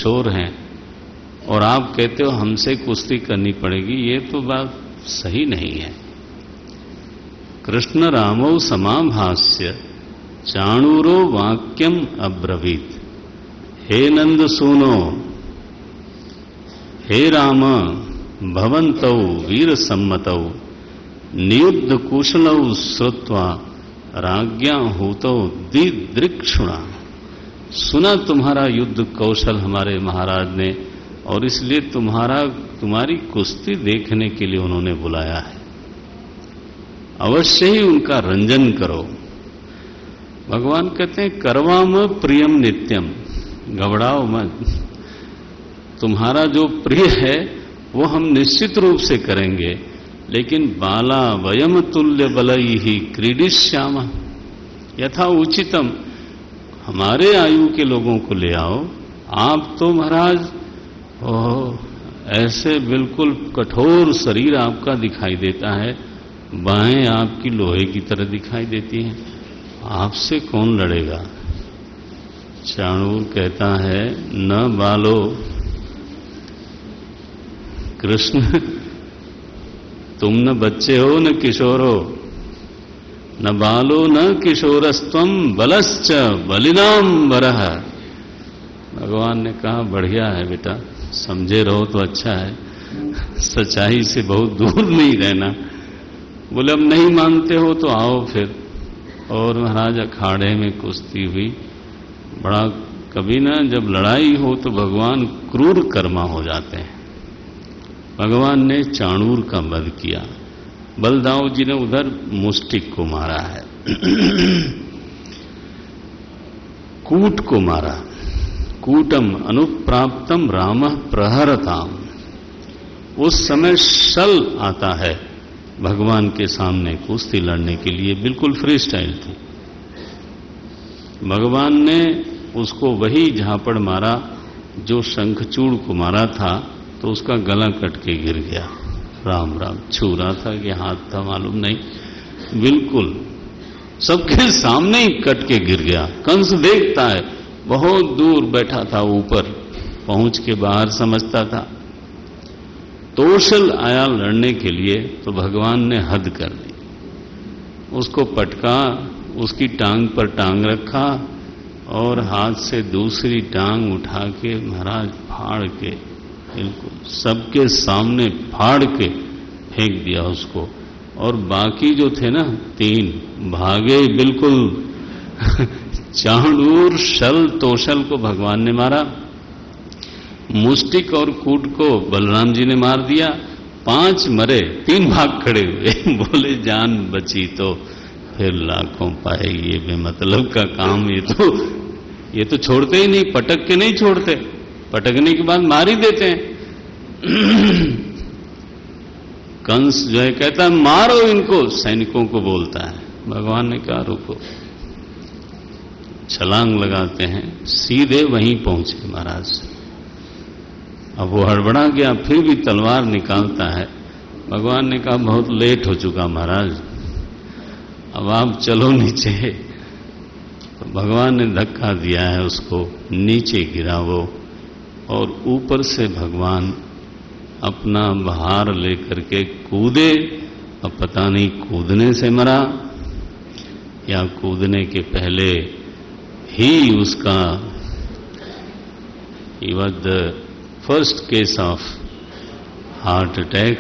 किशोर हैं और आप कहते हो हमसे कुश्ती करनी पड़ेगी, ये तो बात सही नहीं है। कृष्ण रामौ समाभाष्य चाणूरो वाक्यम अब्रवीत, हे नंद सूनो, हे राम, भवन्तौ वीर सम्मतौ नियुद्ध कुशलौ श्रुत्वा राज्ञा हूतौ दिदृक्षुणा। सुना तुम्हारा युद्ध कौशल हमारे महाराज ने, और इसलिए तुम्हारी कुश्ती देखने के लिए उन्होंने बुलाया है। अवश्य ही उनका रंजन करो। भगवान कहते हैं करवाम प्रियम नित्यम, घबराओ मत, तुम्हारा जो प्रिय है वो हम निश्चित रूप से करेंगे, लेकिन बाला वयम तुल्य बलई ही क्रीडिश्याम, यथा उचितम, हमारे आयु के लोगों को ले आओ। आप तो महाराज ऐसे बिल्कुल कठोर शरीर आपका दिखाई देता है, बाहें आपकी लोहे की तरह दिखाई देती हैं, आपसे कौन लड़ेगा। चाणूर कहता है न बालो कृष्ण, तुम न बच्चे हो न किशोर हो, न बालो न किशोरस्त्वम बलश्च बलिनाम वरह। भगवान ने कहा बढ़िया है बेटा, समझे रहो तो अच्छा है, सच्चाई से बहुत दूर नहीं रहना। बोले अब नहीं मानते हो तो आओ फिर। और महाराज अखाड़े में कुश्ती हुई। बड़ा कभी ना जब लड़ाई हो तो भगवान क्रूर कर्मा हो जाते हैं। भगवान ने चाणूर का वध किया, बलदाऊ जी ने उधर मुष्टिक को मारा है, कूट को मारा, कूटम अनुप्राप्तम राम प्रहरताम। उस समय शल आता है भगवान के सामने कुश्ती लड़ने के लिए, बिल्कुल फ्री स्टाइल थी। भगवान ने उसको वही झापड़ मारा जो शंखचूड़ को मारा था, तो उसका गला कट के गिर गया। राम राम, छू रहा था कि हाथ था मालूम नहीं, बिल्कुल सबके सामने ही कट के गिर गया। कंस देखता है, बहुत दूर बैठा था, ऊपर पहुंच के बाहर समझता था। तोषल आया लड़ने के लिए तो भगवान ने हद कर दी, उसको पटका, उसकी टांग पर टांग रखा और हाथ से दूसरी टांग उठा के महाराज फाड़ के, बिल्कुल सबके सामने फाड़ के फेंक दिया उसको। और बाकी जो थे ना 3 भागे बिल्कुल। चाणूर, शल, तोषल को भगवान ने मारा, मुष्टिक और कूट को बलराम जी ने मार दिया। 5 मरे, 3 भाग खड़े हुए। बोले जान बची तो फिर लाखों पाए, ये बेमतलब का काम, ये तो छोड़ते ही नहीं, पटक के नहीं छोड़ते, पटकने के बाद मार ही देते हैं। कंस जो है कहता है मारो इनको, सैनिकों को बोलता है। भगवान ने कहा रुको, छलांग लगाते हैं, सीधे वहीं पहुंचे महाराज। अब वो हड़बड़ा गया, फिर भी तलवार निकालता है। भगवान ने कहा बहुत लेट हो चुका महाराज, अब आप चलो नीचे। तो भगवान ने धक्का दिया है उसको, नीचे गिरा वो, और ऊपर से भगवान अपना भार लेकर के कूदे। अब पता नहीं कूदने से मरा या कूदने के पहले ही उसका ही was the first case of heart attack.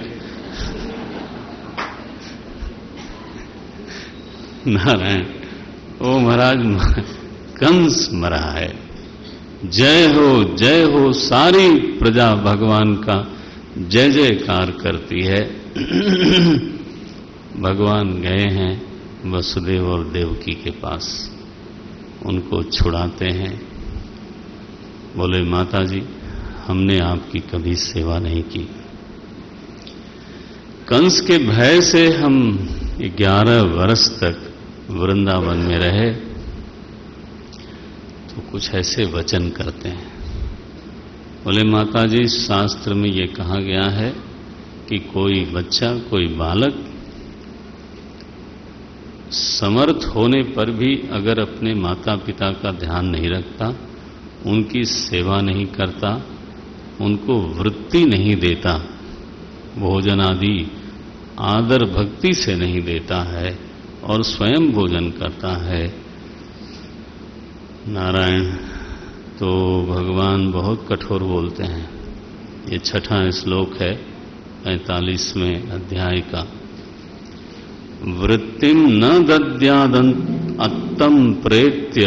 Narayan, ओ महाराज कंस मरा है। जय हो, सारी प्रजा भगवान का जय जयकार करती है। भगवान गए हैं वसुदेव और देवकी के पास, उनको छुड़ाते हैं। बोले माता जी, हमने आपकी कभी सेवा नहीं की, कंस के भय से हम 11 वर्ष तक वृंदावन में रहे, तो कुछ ऐसे वचन करते हैं। बोले माता जी, शास्त्र में ये कहा गया है कि कोई बच्चा, कोई बालक समर्थ होने पर भी अगर अपने माता पिता का ध्यान नहीं रखता, उनकी सेवा नहीं करता, उनको वृत्ति नहीं देता, भोजन आदि आदर भक्ति से नहीं देता है और स्वयं भोजन करता है नारायण, तो भगवान बहुत कठोर बोलते हैं। ये 6वां श्लोक है 45वें अध्याय का। वृत्तिम न दद्यादत्तम प्रेत्य,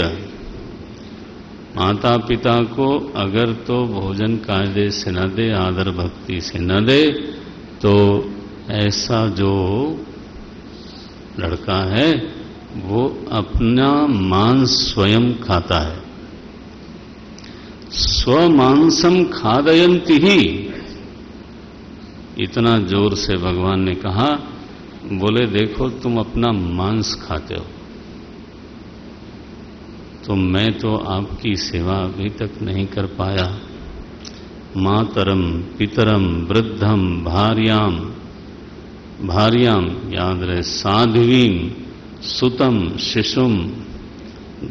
माता पिता को अगर तो भोजन कायदे से न दे, आदर भक्ति से न दे, तो ऐसा जो लड़का है वो अपना मांस स्वयं खाता है। स्वमांसम खादयंती ही, इतना जोर से भगवान ने कहा, बोले देखो तुम अपना मांस खाते हो, तो मैं तो आपकी सेवा अभी तक नहीं कर पाया। मातरम पितरम वृद्धम भार्याम याद रहे, साध्वीम सुतम शिशुम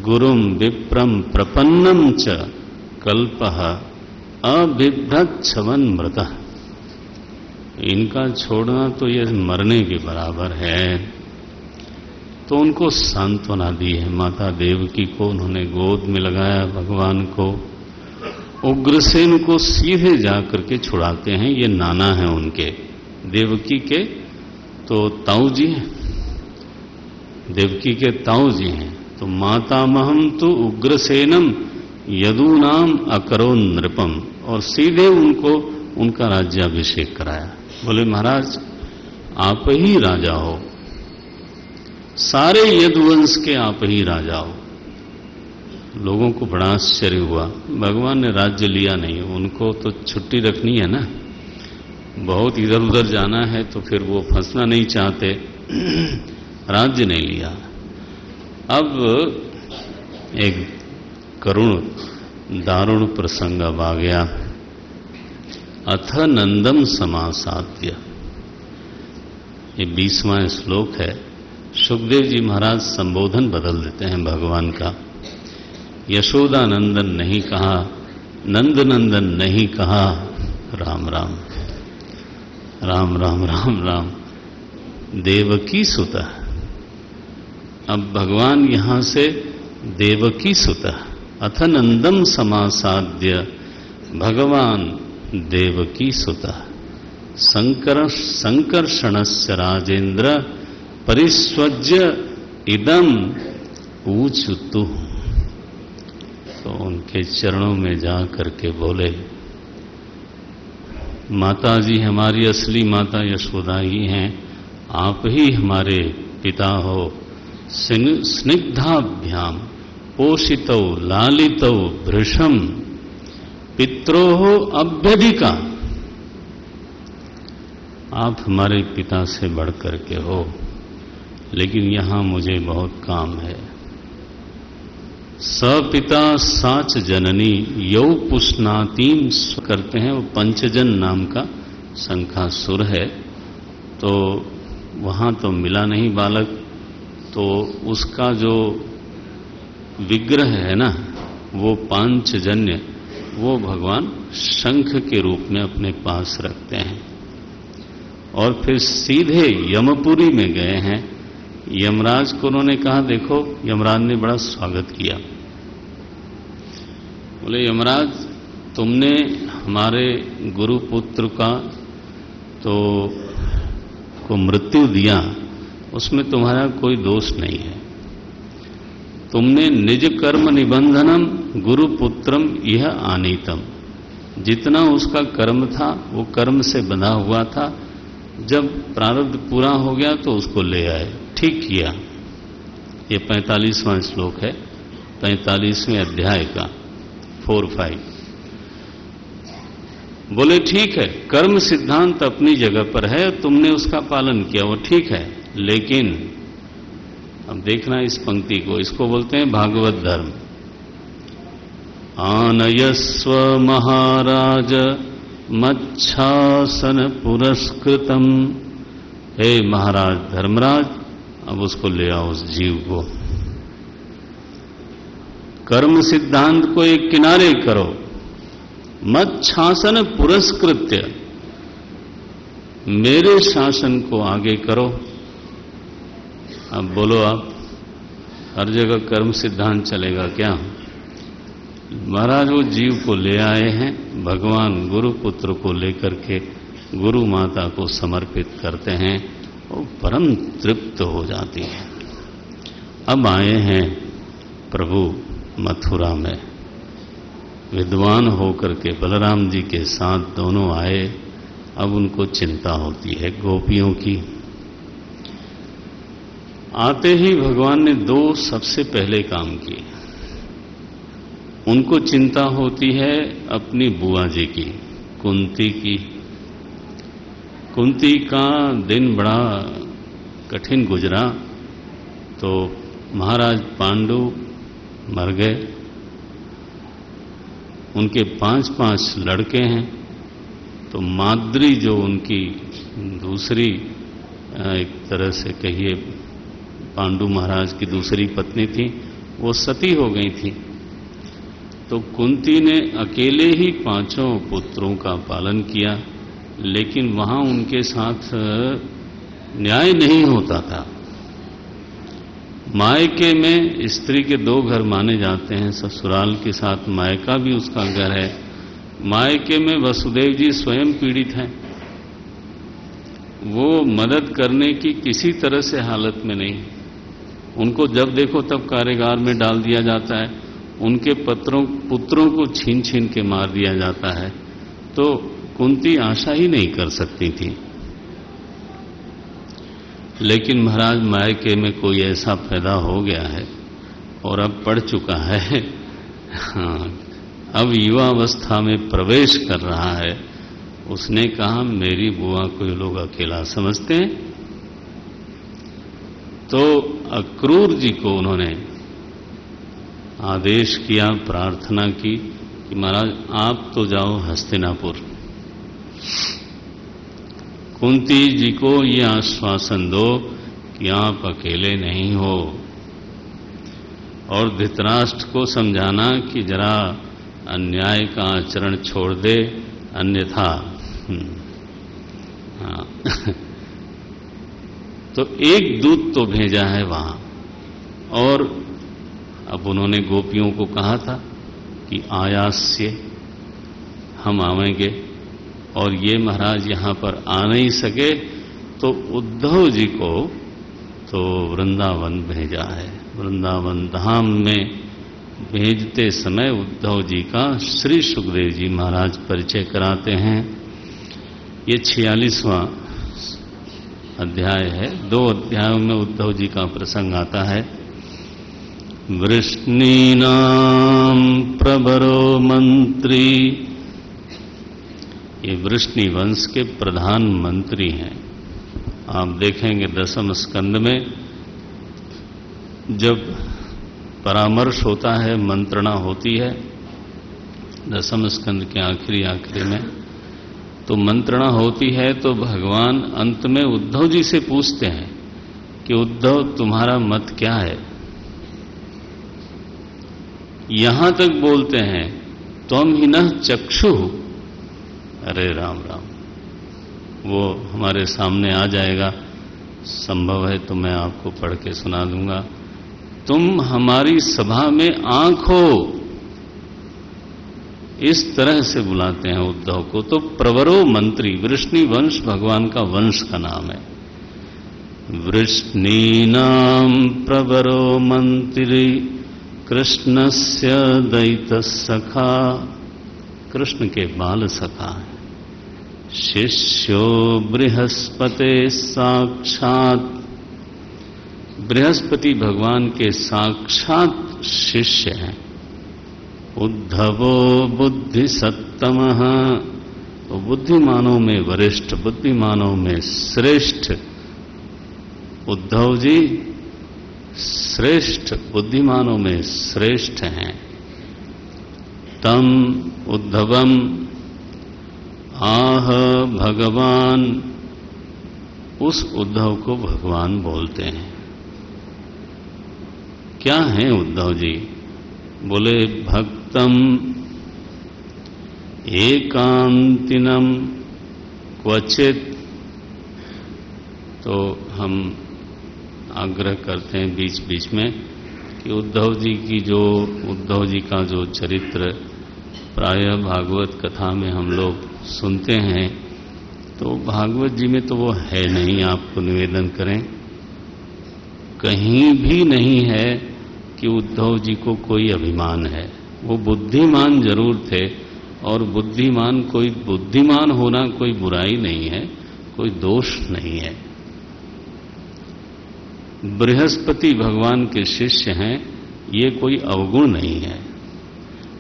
गुरुम विप्रम प्रपन्नम च कल्पः अबिभ्रच्छवन मृतः। इनका छोड़ना तो ये मरने के बराबर है। तो उनको सांत्वना दी है। माता देवकी को उन्होंने गोद में लगाया, भगवान को। उग्रसेन को सीधे जाकर के छुड़ाते हैं, ये नाना है उनके, देवकी के तो ताऊ जी हैं, देवकी के ताऊ जी हैं। तो मातामहम तो उग्रसेनम यदूनाम अकरो नृपम, और सीधे उनको उनका राज्याभिषेक कराया। बोले महाराज आप ही राजा हो, सारे यदुवंश के आप ही राजा हो। लोगों को बड़ा आश्चर्य हुआ। भगवान ने राज्य लिया नहीं, उनको तो छुट्टी रखनी है ना, बहुत इधर उधर जाना है तो फिर वो फंसना नहीं चाहते, राज्य नहीं लिया। अब एक करुण दारुण प्रसंग अब आ गया। अथ नंदम समासाद्य, ये 20वां श्लोक है। सुखदेव जी महाराज संबोधन बदल देते हैं भगवान का। यशोदा नंदन नहीं कहा, नंद नंदन नहीं कहा, राम राम राम राम राम राम, देवकी सुत। अब भगवान यहां से देवकी सुत, अथ नंदम समासाद्य, भगवान देवकी सुत, संकर्षणस्य राजेंद्र परिस्वज्य इदम ऊचुतु। तो उनके चरणों में जा करके बोले, माता जी हमारी असली माता यशोदा ही हैं, आप ही हमारे पिता हो। स्निग्धाभ्याम पोषितौ लालितौ भृशम पित्रोः अभ्यधिका, आप हमारे पिता से बढ़ करके हो, लेकिन यहां मुझे बहुत काम है। सपिता साच जननी यौ पुष्णातीम करते हैं, वो पंचजन नाम का शंखासुर है। तो वहां तो मिला नहीं बालक, तो उसका जो विग्रह है ना, वो पांचजन्य, वो भगवान शंख के रूप में अपने पास रखते हैं। और फिर सीधे यमपुरी में गए हैं। यमराज को उन्होंने कहा, देखो, यमराज ने बड़ा स्वागत किया। बोले यमराज तुमने हमारे गुरुपुत्र का तो को मृत्यु दिया, उसमें तुम्हारा कोई दोष नहीं है। तुमने निज कर्म निबंधनम गुरुपुत्रम यह आनीतम, जितना उसका कर्म था वो कर्म से बंधा हुआ था, जब प्रारब्ध पूरा हो गया तो उसको ले आए, ठीक किया। ये 45वां श्लोक है 45वें अध्याय का 4-5। बोले ठीक है, कर्म सिद्धांत अपनी जगह पर है, तुमने उसका पालन किया, वो ठीक है, लेकिन अब देखना इस पंक्ति को, इसको बोलते हैं भागवत धर्म। आनयस्व महाराज मच्छासन पुरस्कृतम, हे महाराज धर्मराज, अब उसको ले आओ उस जीव को। कर्म सिद्धांत को एक किनारे करो, मत शासन पुरस्कृत्य, मेरे शासन को आगे करो। अब बोलो आप, हर जगह कर्म सिद्धांत चलेगा क्या? महाराज वो जीव को ले आए हैं, भगवान गुरु पुत्र को लेकर के गुरु माता को समर्पित करते हैं, वो परम तृप्त हो जाती है। अब आए हैं प्रभु मथुरा में, विद्वान होकर के बलराम जी के साथ दोनों आए। अब उनको चिंता होती है गोपियों की। आते ही भगवान ने दो सबसे पहले काम किए। उनको चिंता होती है अपनी बुआ जी की, कुंती की। कुंती का दिन बड़ा कठिन गुजरा, तो महाराज पांडु मर गए। उनके 5-5 लड़के हैं, तो माद्री जो उनकी दूसरी, एक तरह से कहिए पांडु महाराज की दूसरी पत्नी थी, वो सती हो गई थी। तो कुंती ने अकेले ही 5 पुत्रों का पालन किया, लेकिन वहां उनके साथ न्याय नहीं होता था। मायके में स्त्री के 2 घर माने जाते हैं, ससुराल के साथ मायका भी उसका घर है। मायके में वसुदेव जी स्वयं पीड़ित हैं, वो मदद करने की किसी तरह से हालत में नहीं। उनको जब देखो तब कारागार में डाल दिया जाता है, उनके पुत्रों को छीन छीन के मार दिया जाता है। तो कुंती आशा ही नहीं कर सकती थी। लेकिन महाराज मायके में कोई ऐसा पैदा हो गया है और अब पढ़ चुका है, हाँ, अब युवावस्था में प्रवेश कर रहा है। उसने कहा मेरी बुआ को ये लोग अकेला समझते हैं। तो अक्रूर जी को उन्होंने आदेश किया, प्रार्थना की कि महाराज आप तो जाओ हस्तिनापुर, कुंती जी को ये आश्वासन दो कि आप अकेले नहीं हो, और धृतराष्ट्र को समझाना कि जरा अन्याय का आचरण छोड़ दे, अन्यथा हाँ। तो एक दूत तो भेजा है वहां, और अब उन्होंने गोपियों को कहा था कि आयास्य हम आवेंगे, और ये महाराज यहां पर आ नहीं सके, तो उद्धव जी को तो वृंदावन भेजा है। वृंदावन धाम में भेजते समय उद्धव जी का श्री सुखदेव जी महाराज परिचय कराते हैं। ये 46वां अध्याय है। 2 अध्यायों में उद्धव जी का प्रसंग आता है। वृष्णीनां प्रवरो मंत्री, ये वृष्णि वंश के प्रधानमंत्री हैं। आप देखेंगे 10वें स्कंद में जब परामर्श होता है, मंत्रणा होती है 10वें स्कंद के आखिरी में, तो मंत्रणा होती है, तो भगवान अंत में उद्धव जी से पूछते हैं कि उद्धव तुम्हारा मत क्या है। यहां तक बोलते हैं त्वम हिनः चक्षुः। अरे राम राम, वो हमारे सामने आ जाएगा, संभव है तो मैं आपको पढ़ के सुना दूंगा। तुम हमारी सभा में आंख हो, इस तरह से बुलाते हैं उद्धव को। तो प्रवरो मंत्री, वृष्णि वंश भगवान का वंश का नाम है। वृष्णीनां प्रवरो मंत्री कृष्णस्य दैतः सखा, कृष्ण के बाल सखा है। शिष्यो बृहस्पते साक्षात, बृहस्पति भगवान के साक्षात शिष्य हैं। उद्धवो बुद्धि सत्तमः, तो बुद्धिमानों में वरिष्ठ, बुद्धिमानों में श्रेष्ठ उद्धव जी श्रेष्ठ, बुद्धिमानों में श्रेष्ठ हैं। तम उद्धवम आह भगवान, उस उद्धव को भगवान बोलते हैं। क्या हैं उद्धव जी? बोले भक्तम एकांतिनम क्वचित। तो हम आग्रह करते हैं बीच बीच में कि उद्धव जी का जो चरित्र प्रायः भागवत कथा में हम लोग सुनते हैं, तो भागवत जी में तो वो है नहीं। आपको निवेदन करें, कहीं भी नहीं है कि उद्धव जी को कोई अभिमान है। वो बुद्धिमान जरूर थे, और बुद्धिमान होना कोई बुराई नहीं है, कोई दोष नहीं है। बृहस्पति भगवान के शिष्य हैं, ये कोई अवगुण नहीं है।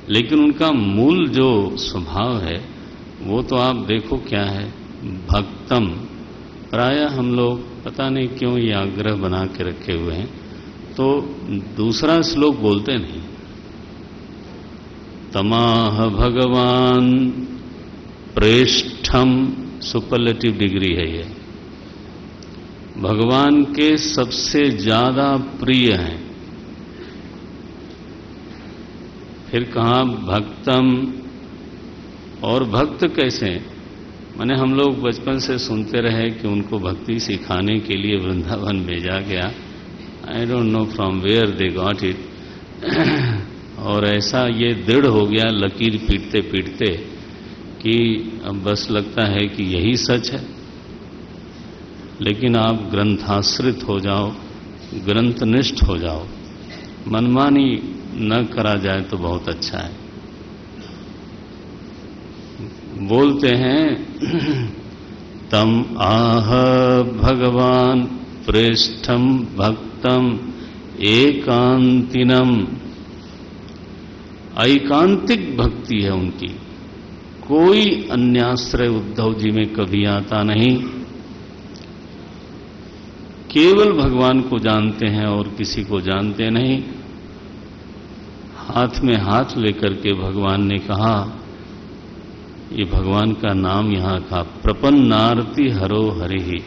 लेकिन उनका मूल जो स्वभाव है वो तो आप देखो क्या है, भक्तम। प्रायः हम लोग पता नहीं क्यों ये आग्रह बना के रखे हुए हैं, तो दूसरा श्लोक बोलते नहीं। तमाह भगवान प्रेष्ठम, सुपरलेटिव डिग्री है ये, भगवान के सबसे ज्यादा प्रिय हैं। फिर कहा भक्तम, और भक्त कैसे? माने हम लोग बचपन से सुनते रहे कि उनको भक्ति सिखाने के लिए वृंदावन भेजा गया। I don't know from where they got it. और ऐसा ये दृढ़ हो गया लकीर पीटते पीटते कि अब बस लगता है कि यही सच है। लेकिन आप ग्रंथाश्रित हो जाओ, ग्रंथनिष्ठ हो जाओ, मनमानी न करा जाए तो बहुत अच्छा है। बोलते हैं तम आह भगवान प्रेष्ठम भक्तम एकांतिनम। ऐकांतिक भक्ति है उनकी, कोई अन्याश्रय उद्धव जी में कभी आता नहीं। केवल भगवान को जानते हैं और किसी को जानते नहीं। हाथ में हाथ लेकर के भगवान ने कहा, ये भगवान का नाम यहां का प्रपन्नार्ति हरो हरिहि,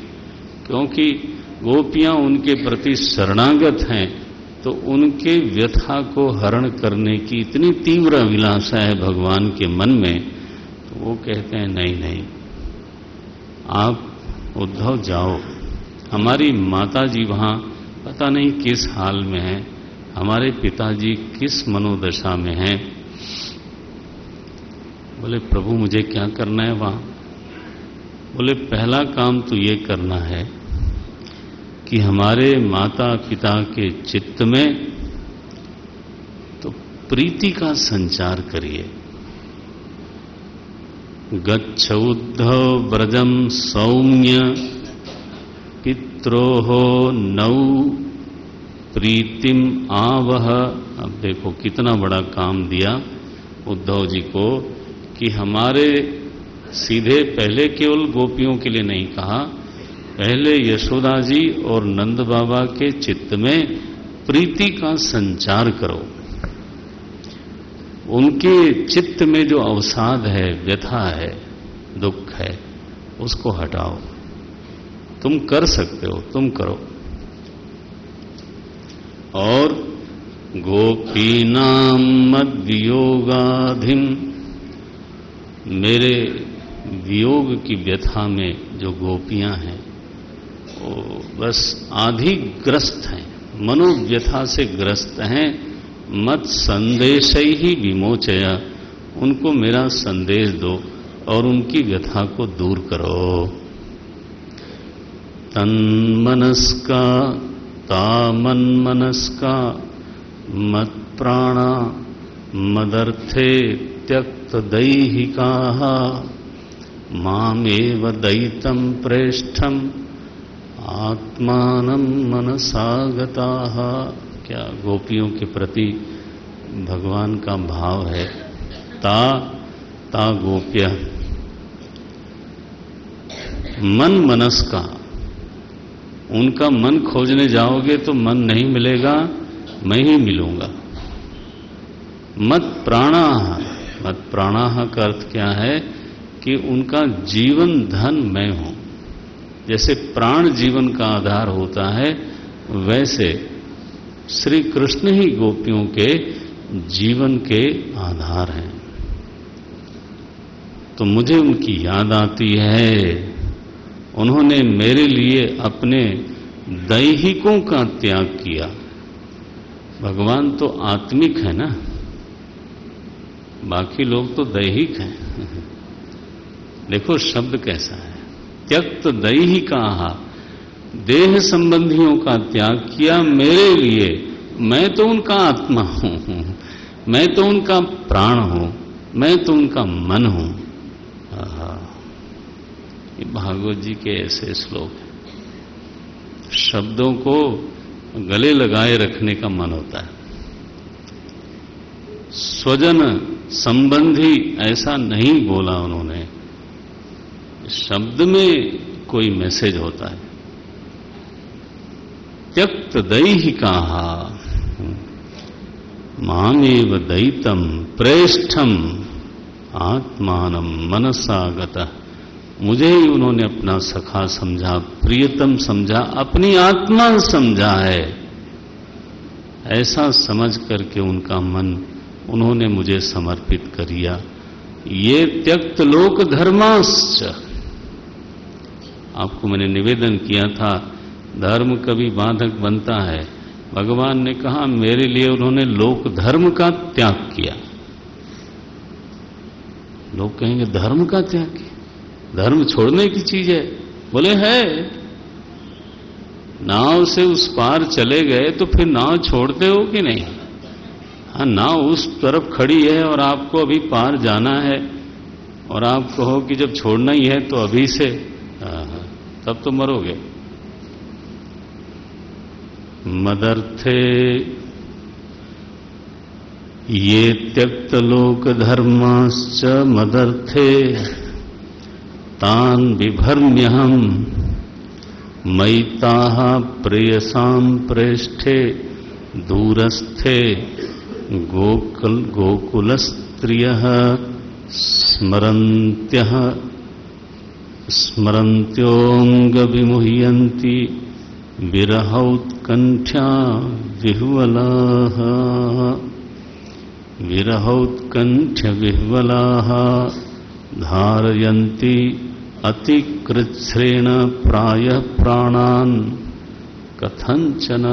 क्योंकि गोपियां उनके प्रति शरणागत हैं, तो उनके व्यथा को हरण करने की इतनी तीव्र अभिलाषा है भगवान के मन में, तो वो कहते हैं नहीं नहीं, आप उद्धव जाओ। हमारी माताजी वहां पता नहीं किस हाल में हैं, हमारे पिताजी किस मनोदशा में हैं। बोले प्रभु मुझे क्या करना है वहां? बोले पहला काम तो ये करना है कि हमारे माता पिता के चित्त में तो प्रीति का संचार करिए। गच्छ उद्धव व्रजम सौम्य पित्रोहो नौ प्रीतिम आवह। अब देखो कितना बड़ा काम दिया उद्धव जी को कि हमारे सीधे पहले केवल गोपियों के लिए नहीं कहा, पहले यशोदा जी और नंद बाबा के चित्त में प्रीति का संचार करो। उनके चित्त में जो अवसाद है, व्यथा है, दुख है, उसको हटाओ। तुम कर सकते हो, तुम करो। और गोपीनाम मद वियोगाधिम, मेरे वियोग की व्यथा में जो गोपियां हैं वो बस आधिग्रस्त हैं, मनोव्यथा से ग्रस्त हैं। मत संदेश ही विमोचया, उनको मेरा संदेश दो और उनकी व्यथा को दूर करो। तन्मनस्का तामन्मनस्का मत प्राणा मदर्थे त्यक्त दैहिकाः मामेव दयितं प्रेष्ठम आत्मानं मनसागताः। क्या गोपियों के प्रति भगवान का भाव है। ता गोप्य मन मनस्का, उनका मन खोजने जाओगे तो मन नहीं मिलेगा, मैं ही मिलूंगा। मत प्राणाः, मत प्राणाः का अर्थ क्या है कि उनका जीवन धन मैं हूं। जैसे प्राण जीवन का आधार होता है, वैसे श्री कृष्ण ही गोपियों के जीवन के आधार हैं। तो मुझे उनकी याद आती है, उन्होंने मेरे लिए अपने दैहिकों का त्याग किया। भगवान तो आत्मिक है ना, बाकी लोग तो दैहिक हैं। देखो शब्द कैसा है, त्यक्त दैहिकाहा, देह संबंधियों का त्याग किया मेरे लिए। मैं तो उनका आत्मा हूं, मैं तो उनका प्राण हूं, मैं तो उनका मन हूं। ये भागवत जी के ऐसे श्लोक हैं, शब्दों को गले लगाए रखने का मन होता है। स्वजन संबंधी ऐसा नहीं बोला उन्होंने, शब्द में कोई मैसेज होता है। त्यक्त दैहिकाहा मामेव दैतम प्रेष्ठम आत्मानम मनसागतः, मुझे ही उन्होंने अपना सखा समझा, प्रियतम समझा, अपनी आत्मा समझा है। ऐसा समझ करके उनका मन उन्होंने मुझे समर्पित कर दिया। ये त्यक्त लोक धर्माश्च, आपको मैंने निवेदन किया था धर्म कभी बाधक बनता है। भगवान ने कहा मेरे लिए उन्होंने लोक धर्म का त्याग किया। लोग कहेंगे धर्म का त्याग किया, धर्म छोड़ने की चीज है। बोले है, नाव से उस पार चले गए तो फिर नाव छोड़ते हो कि नहीं? हाँ, नाव उस तरफ खड़ी है और आपको अभी पार जाना है और आप कहो कि जब छोड़ना ही है तो अभी से, तब तो मरोगे। मदर्थे ये त्यक्त लोक धर्माश्च मदर्थे तान विभर्म्यहम मैताः प्रेयसां प्रेष्ठे दूरस्थे गोकुलस्त्रियः स्मरन्त्यः स्मरन्त्योऽङ्गविमुह्यन्ति विरहौत्कण्ठ्या विह्वलाः विरहौत्कण्ठ्यविह्वलाः धारयन्ति अतिकृच्छ्रेण प्रायः प्राणान् कथंचन।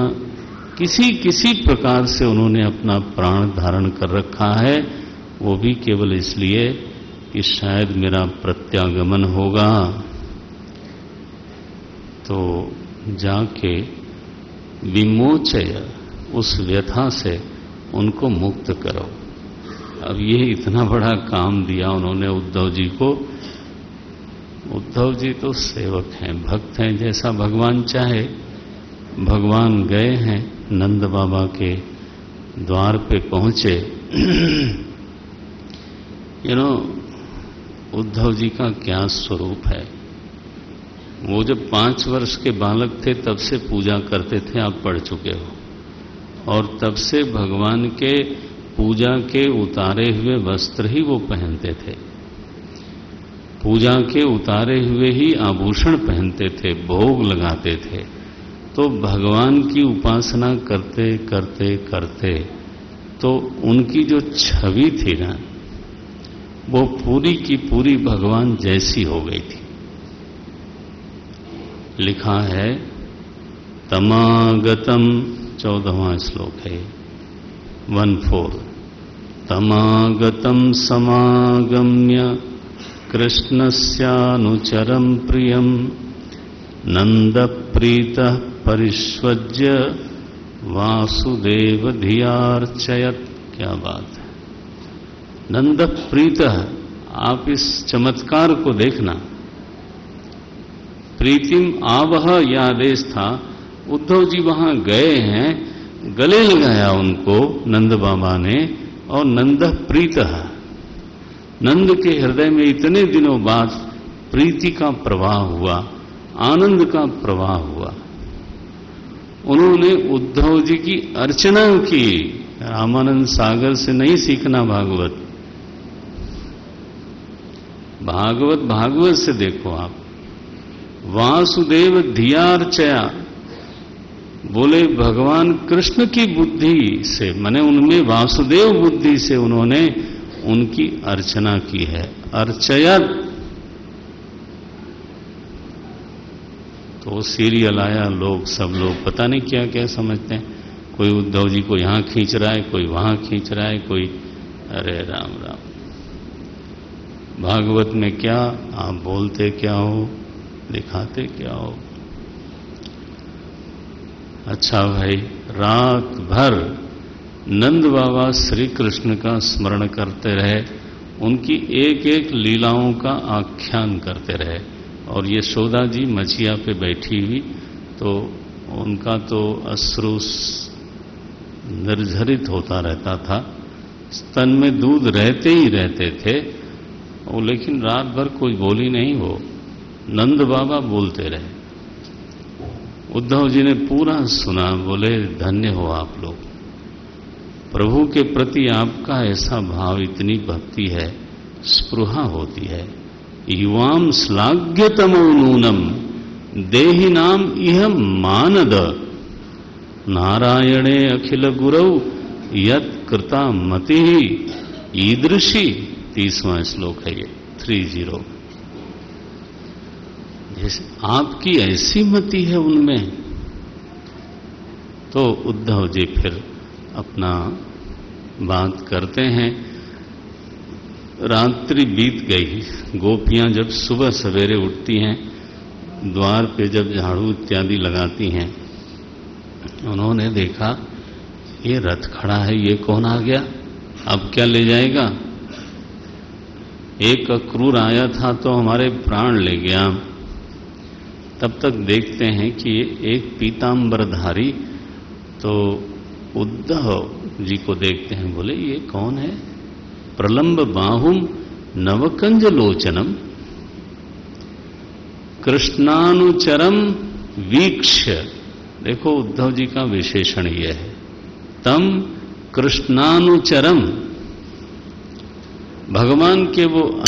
किसी किसी प्रकार से उन्होंने अपना प्राण धारण कर रखा है, वो भी केवल इसलिए कि शायद मेरा प्रत्यागमन होगा तो जाके विमोचय, उस व्यथा से उनको मुक्त करो। अब ये इतना बड़ा काम दिया उन्होंने उद्धव जी को। उद्धव जी तो सेवक हैं, भक्त हैं, जैसा भगवान चाहे। भगवान गए हैं, नंद बाबा के द्वार पे पहुंचे। उद्धव जी का क्या स्वरूप है। वो जब 5 वर्ष के बालक थे तब से पूजा करते थे, आप पढ़ चुके हो। और तब से भगवान के पूजा के उतारे हुए वस्त्र ही वो पहनते थे, पूजा के उतारे हुए ही आभूषण पहनते थे, भोग लगाते थे। तो भगवान की उपासना करते करते करते तो उनकी जो छवि थी ना, वो पूरी की पूरी भगवान जैसी हो गई थी। लिखा है तमागतम, 14वां श्लोक है 14, तमागतम समागम्य कृष्णस्यानुचरं प्रियं नंद प्रीतः परिष्वज्य वासुदेव धियार्चयत। क्या बात है, नंद प्रीतः। आप इस चमत्कार को देखना। प्रीतिम आवह यह आदेश था, उद्धव जी वहां गए हैं, गले लगाया उनको नंद बाबा ने, और नंद प्रीतः, नंद के हृदय में इतने दिनों बाद प्रीति का प्रवाह हुआ, आनंद का प्रवाह हुआ। उन्होंने उद्धव जी की अर्चना की। रामानंद सागर से नहीं सीखना भागवत, भागवत भागवत से देखो आप। वासुदेव धियार्चया, बोले भगवान कृष्ण की बुद्धि से, माने उनमें वासुदेव बुद्धि से उन्होंने उनकी अर्चना की है। अर्चयत, तो सीरियल आया, लोग सब लोग पता नहीं क्या क्या समझते हैं। कोई उद्धव जी को यहां खींच रहा है, कोई वहां खींच रहा है, कोई, अरे राम राम। भागवत में क्या आप बोलते क्या हो, दिखाते क्या हो। अच्छा भाई, रात भर नंद बाबा श्री कृष्ण का स्मरण करते रहे, उनकी एक एक लीलाओं का आख्यान करते रहे। और ये यशोदा जी मछिया पे बैठी हुई, तो उनका तो अश्रु निर्झरित होता रहता था, स्तन में दूध रहते ही रहते थे, और लेकिन रात भर कोई बोली नहीं। हो नंद बाबा बोलते रहे। उद्धव जी ने पूरा सुना, बोले धन्य हो आप लोग, प्रभु के प्रति आपका ऐसा भाव, इतनी भक्ति है, स्पृहा होती है। युवाम श्लाघ्यतमो नूनम देहिनाम इह मानद नारायणे अखिल गुरौ यत कृता मति ईदृशी। 30वां श्लोक है ये, 30। जैसे आपकी ऐसी मति है उनमें। तो उद्धव जी फिर अपना बात करते हैं। रात्रि बीत गई, गोपियां जब सुबह सवेरे उठती हैं, द्वार पे जब झाड़ू इत्यादि लगाती हैं, उन्होंने देखा ये रथ खड़ा है, ये कौन आ गया, अब क्या ले जाएगा। एक अक्रूर आया था तो हमारे प्राण ले गया। तब तक देखते हैं कि एक पीतांबरधारी, तो उद्धव जी को देखते हैं, बोले ये कौन है। प्रलंब बाहुम नवकंज लोचनम कृष्णानुचरम वीक्ष्य। देखो उद्धव जी का विशेषण यह है, तम कृष्णानुचरम, भगवान के वो